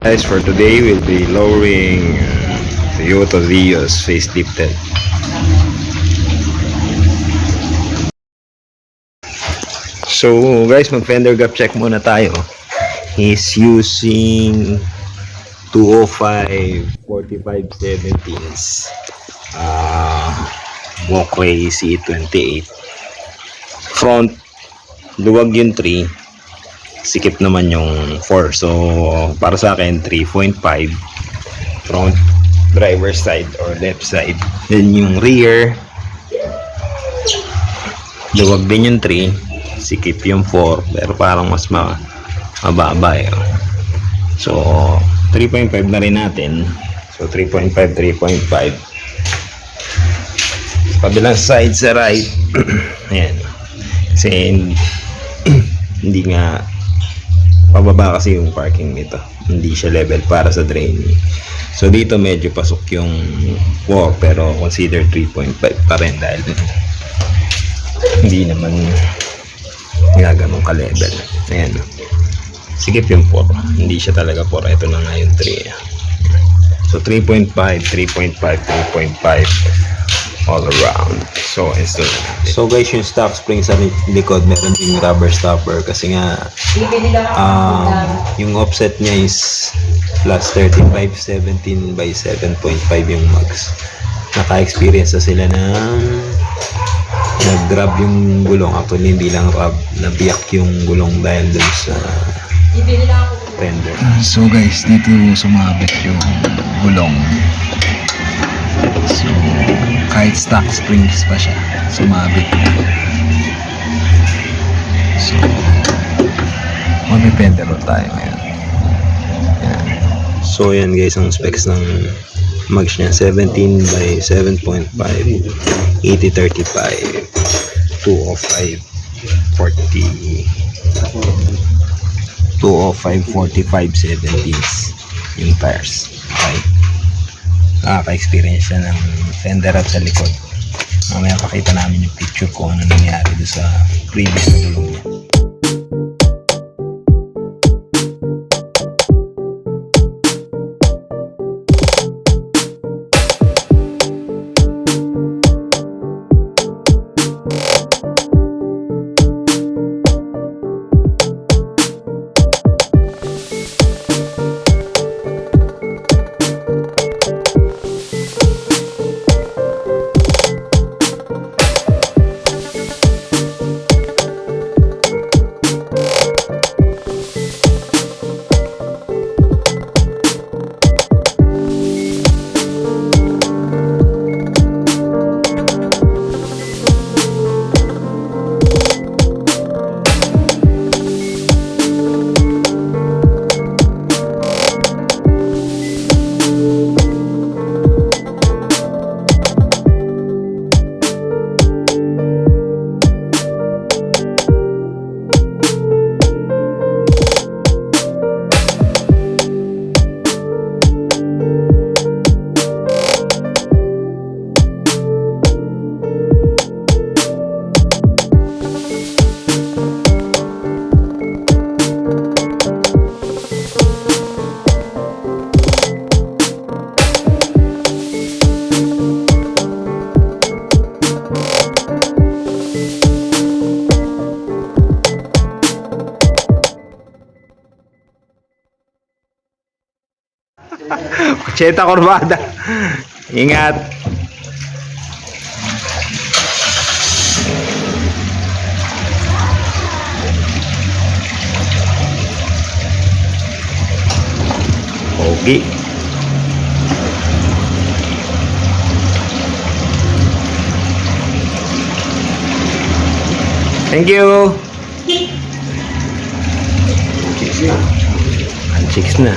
Guys, for today we'll be lowering Toyota Vios facelifted. So guys, mag fender gap check muna tayo. He's using 205 45/17s walkway C28. Front luwag yung 3, sikip naman yung 4. So para sa akin 3.5 front driver side or left side. Then yung rear luwag din yung 3, sikip yung 4, pero parang mas mababa eh. So 3.5 na rin natin. So 3.5 kabilang side sa right. Ayan, kasi hindi nga pababa kasi yung parking nito, hindi siya level para sa drain. So dito medyo pasok yung 4, pero consider 3.5 pa rin dahil hindi naman nga ganun ka level. Ayan, sikip yung 4, hindi siya talaga 4. Ito na nga yung 3. So 3.5 all around. So install. So guys, yung stock spring sa likod meron ding rubber stopper kasi nga yung offset niya is plus 35 17 by 7.5 yung max. Naka-experience na sila ng nag-grab yung gulong. Actually hindi lang rub, nabiyak yung gulong dahil dun sa fender. So guys, dito sumabit yung gulong. So kahit stock springs pa siya, sumabit. So mag-fender tayo ngayon. Yan. So yan guys, ang specs ng mags niya 17 by 7.5 80-35 205 45/70s yung tires. Okay, nakaka-experience siya ng fender up sa likod. Mamaya pakita namin yung picture kung ano nangyari doon sa previous na gulong niya. Cheta Corbada. Ingat. Okay. Thank you. Chicks na.